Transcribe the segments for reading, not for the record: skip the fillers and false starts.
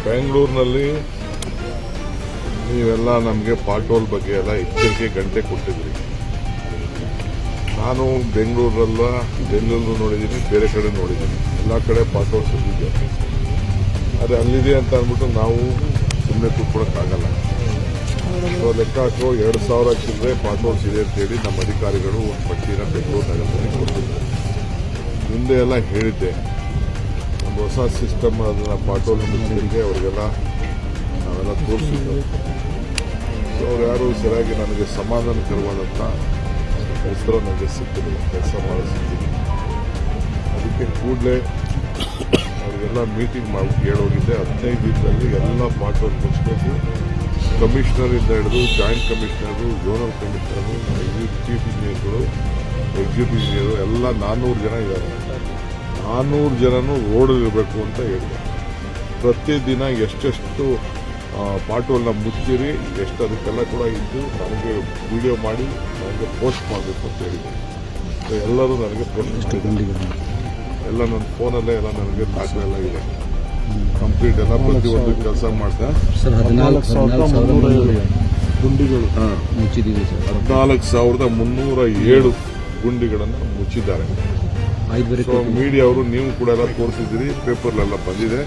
ಬೆಂಗಳೂರಿನಲ್ಲಿ ನೀವೆಲ್ಲ ನಮಗೆ ಪಾಟೋಲ್ ಬಗ್ಗೆ ಎಲ್ಲ ಎಚ್ಚರಿಕೆ ಗಂಟೆ ಕೊಟ್ಟಿದ್ರಿ. ನಾನು ಬೆಂಗಳೂರು ನೋಡಿದ್ದೀನಿ, ಬೇರೆ ಕಡೆ ನೋಡಿದ್ದೀನಿ, ಎಲ್ಲ ಕಡೆ ಪಾಟೋಲ್ ಸುದ್ದಿದೆ. ಆದರೆ ಅಲ್ಲಿದೆ ಅಂತ ಅಂದ್ಬಿಟ್ಟು ನಾವು ಸುಮ್ಮನೆ ಕೂತ್ಕೊಳ್ಳೋಕ್ಕಾಗಲ್ಲ. ಸೊ ಲೆಕ್ಕ ಹಾಕೋ 2,000 ಚಿಲ್ಲರೆ ಪಾಟೋಲ್ಸ್ ಇದೆ ಅಂತೇಳಿ ನಮ್ಮ ಅಧಿಕಾರಿಗಳು ಒಂದು ಪಟ್ಟಿನ ಬೆಂಗಳೂರು ನಗರದಲ್ಲಿ ಕೊಟ್ಟಿದ್ದಾರೆ. ಮುಂದೆ ಎಲ್ಲ ಹೇಳಿದ್ದೆ, ಒಂದು ಹೊಸ ಸಿಸ್ಟಮ್ ಅದನ್ನು ಪಾಟೋಲ್ ಮುಚ್ಚಲಿಕ್ಕೆ ಅವರಿಗೆಲ್ಲ ನಾವೆಲ್ಲ ತೋರಿಸಿದ್ದು. ಸೊ ಅವ್ರು ಯಾರು ಸರಿಯಾಗಿ ನನಗೆ ಸಮಾಧಾನಕರವಾದಂಥ ಉತ್ತರ ನನಗೆ ಸಿಕ್ಕಿಲ್ಲ, ಕೆಲಸ ಮಾಡೋ ಸಿಕ್ಕಿಲ್ಲ. ಅದಕ್ಕೆ ಕೂಡಲೇ ಅವರಿಗೆಲ್ಲ ಮೀಟಿಂಗ್ ಮಾಡಿ ಹೇಳೋಗಿದ್ದೆ. 15 ದಿನದಲ್ಲಿ ಎಲ್ಲ ಪಾಟೋಲ್ ಮುಚ್ಚಬೇಕು. ಕಮಿಷನರಿಂದ ಹಿಡಿದು joint commissioner, zonal commissioner, chief ಇಂಜಿನಿಯರ್ಗಳು, ಎಕ್ಸಿಕ್ಯೂಟಿವ್ ಇಂಜಿನಿಯರು ಎಲ್ಲ 400 ಜನ ಇದ್ದಾರೆ. 400 ಜನನು ರೋಡಲ್ಲಿರಬೇಕು ಅಂತ ಹೇಳಿದೆ. ಪ್ರತಿದಿನ ಎಷ್ಟೆಷ್ಟು ಪಾಟೋಲ್ನ ಮುಚ್ಚಿರಿ, ಎಷ್ಟು ಅದಕ್ಕೆಲ್ಲ ಕೂಡ ಇದ್ದು ನನಗೆ ವಿಡಿಯೋ ಮಾಡಿ ನನಗೆ ಪೋಸ್ಟ್ ಮಾಡಬೇಕು ಅಂತ ಹೇಳಿದೆ. ಸೊ ಎಲ್ಲರೂ ನನಗೆ ಪೋಸ್ಟ್ ಎಲ್ಲ ನನ್ನ ಫೋನಲ್ಲೇ ಎಲ್ಲ ನನಗೆ ದಾಖಲೆಲ್ಲ ಇದೆ. ಕಂಪ್ಲೀಟ್ ಎಲ್ಲ ಪ್ರತಿಯೊಂದು ಕೆಲಸ ಮಾಡ್ತಾ 14,307 ಗುಂಡಿಗಳನ್ನು ಮುಚ್ಚಿದ್ದಾರೆ. ಸೊ ಮೀಡಿಯಾ ಅವರು ನೀವು ಕೂಡ ಎಲ್ಲ ತೋರಿಸಿದ್ದೀರಿ, ಪೇಪರ್ಲೆಲ್ಲ ಬಂದಿದೆ,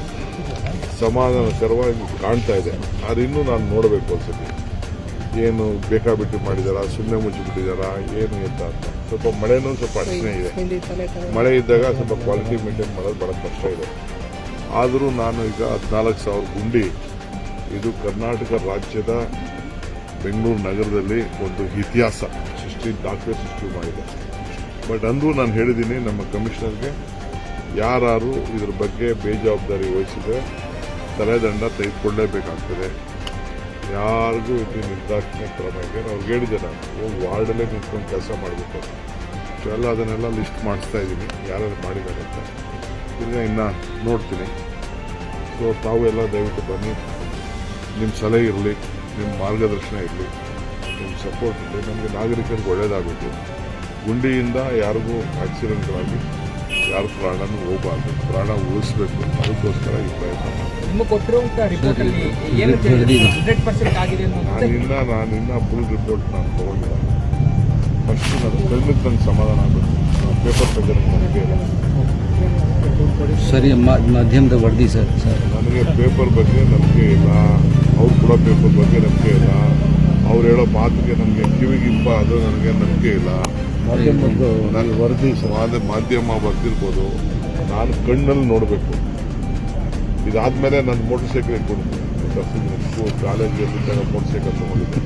ಸಮಾಧಾನಕರವಾಗಿ ಕಾಣ್ತಾ ಇದೆ. ಆದರೆ ಇನ್ನೂ ನಾನು ನೋಡಬೇಕು ಅನ್ಸುತ್ತೆ, ಏನು ಬೇಕಾಬಿಟ್ಟು ಮಾಡಿದಾರಾ, ಸುಮ್ಮನೆ ಮುಚ್ಚಿಬಿಟ್ಟಿದ್ದಾರಾ, ಏನು ಅಂತ. ಸ್ವಲ್ಪ ಮಳೆನೂ ಸ್ವಲ್ಪ ಅಡಚಣೆ ಇದೆ. ಮಳೆ ಇದ್ದಾಗ ಸ್ವಲ್ಪ ಕ್ವಾಲಿಟಿ ಮೇಂಟೈನ್ ಮಾಡೋದು ಭಾಳ ಕಷ್ಟ ಇದೆ. ಆದರೂ ನಾನು ಈಗ 14,000 ಗುಂಡಿ, ಇದು ಕರ್ನಾಟಕ ರಾಜ್ಯದ ಬೆಂಗಳೂರು ನಗರದಲ್ಲಿ ಒಂದು ಇತಿಹಾಸ ದಾಖಲೆ ಸೃಷ್ಟಿ ಮಾಡಿದೆ. ಬಟ್ ಅಂದರೂ ನಾನು ಹೇಳಿದ್ದೀನಿ ನಮ್ಮ ಕಮಿಷನರ್ಗೆ, ಯಾರು ಇದ್ರ ಬಗ್ಗೆ ಬೇಜವಾಬ್ದಾರಿ ವಹಿಸಿದರೆ ತಲೆದಂಡ ತೆಗೆದುಕೊಳ್ಳಲೇಬೇಕಾಗ್ತದೆ. ಯಾರಿಗೂ ಇದು ನಿರ್ದಾಕ್ಷಿಣ್ಯ ಕ್ರಮ ಇದೆ. ಅವ್ರಿಗೆ ಹೇಳಿದೆ, ನಾನು ಹೋಗಿ ವಾರ್ಡಲ್ಲೇ ನಿಂತ್ಕೊಂಡು ಕೆಲಸ ಮಾಡಬೇಕು. ಸೊ ಎಲ್ಲ ಅದನ್ನೆಲ್ಲ ಲಿಸ್ಟ್ ಮಾಡಿಸ್ತಾ ಇದ್ದೀನಿ, ಯಾರು ಮಾಡಿದ್ದಾರೆ ಅಂತ. ಇದನ್ನ ಇನ್ನು ನೋಡ್ತೀನಿ. ಸೊ ತಾವು ಎಲ್ಲ ದಯವಿಟ್ಟು ಬನ್ನಿ, ನಿಮ್ಮ ಸಲಹೆ ಇರಲಿ, ನಿಮ್ಮ ಮಾರ್ಗದರ್ಶನ ಇರಲಿ, ನಿಮ್ಮ ಸಪೋರ್ಟ್ ಇರಲಿ. ನಮಗೆ ನಾಗರಿಕರಿಗೆ ಒಳ್ಳೆಯದಾಗಬೇಕು. ಗುಂಡಿಯಿಂದ ಯಾರಿಗೂ ಆಕ್ಸಿಡೆಂಟ್ಗಳಾಗಿ ಯಾರು ಪ್ರಾಣನೂ ಹೋಗಬಾರ್ದು, ಪ್ರಾಣ ಉಳಿಸಬೇಕು. ಅದಕ್ಕೋಸ್ಕರ ಈ ಪ್ರಯತ್ನ ನಾನಿನ್ನ ಫುಲ್ ರಿಪೋರ್ಟ್ ನಾನು ತೊಗೊಂಡಿಲ್ಲ. ಫಸ್ಟ್ ನಾನು ಕಣ್ಣಿಗೆ ನಂಗೆ ಸಮಾಧಾನ ಆಗಬೇಕು. ಪೇಪರ್ ತೆಗೆದ್ರೆ ನನಗೆ ಸರಿ ಮಾಧ್ಯಮದ ವರದಿ ಸರ್ ನನಗೆ ಪೇಪರ್ ಬಗ್ಗೆ ನಂಬಿಕೆ ಇಲ್ಲ, ಅವ್ರು ಕೂಡ ಪೇಪರ್ ಬಗ್ಗೆ ನಂಬಿಕೆ ಇಲ್ಲ, ಅವ್ರು ಹೇಳೋ ಮಾತಿಗೆ ನನಗೆ ಕಿವಿಗಿಂಪ ಅದು ನನಗೆ ನಂಬಿಕೆ ಇಲ್ಲ. ನನ್ನ ವರದಿ ಮಾಧ್ಯಮ ಬರ್ದಿರ್ಬೋದು, ನಾನು ಕಣ್ಣಲ್ಲಿ ನೋಡಬೇಕು. ಇದಾದಮೇಲೆ ನನ್ನ ಮೋಟರ್ ಸೈಕಲ್ ಇಟ್ಕೊಂಡು ಕಾಲೇಜಲ್ಲಿ ಮೋಟರ್ ಸೈಕಲ್ ತೊಗೊಂಡಿದ್ದೆ,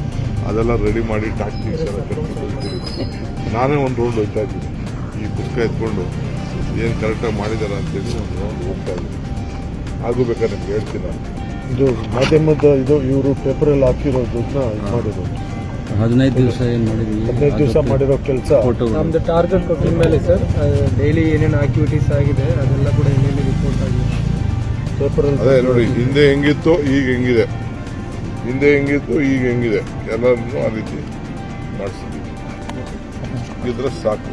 ಅದೆಲ್ಲ ರೆಡಿ ಮಾಡಿ ಟ್ಯಾಕ್ಟೀಸ್ ಎಲ್ಲ ಕಟ್ಬಿಟ್ಟು ನಾನೇ ಒಂದು ರೋಡ್ ಹೋಗ್ತಾ ಇದ್ದೀನಿ. ಈ ಪುಸ್ತಕ ಎತ್ಕೊಂಡು ಏನು ಕರೆಕ್ಟಾಗಿ ಮಾಡಿದಾರ ಅಂತೇಳಿ ಒಂದು ರೌಂಡ್ ಹೋಗ್ತಾ ಇದ್ದೀನಿ. ಹಾಗೂ ಬೇಕಾದ್ರೆ ನಿಮ್ಗೆ ಹೇಳ್ತೀನಿ. ನಾನು ಇದು ಮಾಧ್ಯಮದ ಇದು ಇವರು ಪೇಪರಲ್ಲಿ ಹಾಕಿರೋದನ್ನ ಮಾಡಿರೋದು 15 ದಿವಸ ಏನು ಮಾಡಿದ್ವಿ, 15 ದಿವಸ ಮಾಡಿರೋ ಕೆಲಸ. ನಮ್ದು ಟಾರ್ಗೆಟ್ ಕೊಟ್ಟಿದ ಮೇಲೆ ಸರ್ ಡೈಲಿ ಏನೇನು ಆಕ್ಟಿವಿಟೀಸ್ ಆಗಿದೆ ಅದೆಲ್ಲ ಕೂಡ ಏನೇನು ರಿಪೋರ್ಟ್ ಆಗಿದೆ ಪೇಪರಲ್ಲಿ. ಅದೇ ನೋಡಿ, ಹಿಂದೆ ಹೆಂಗಿತ್ತು ಈಗ ಹೆಂಗಿದೆ, ಹಿಂದೆ ಹೆಂಗಿತ್ತು ಈಗ ಹೆಂಗಿದೆ, ಎಲ್ಲರನ್ನೂ ಆ ರೀತಿ ಮಾಡಿಸಿದ್ದೀವಿ. ಇದ್ರೆ ಸಾಕು.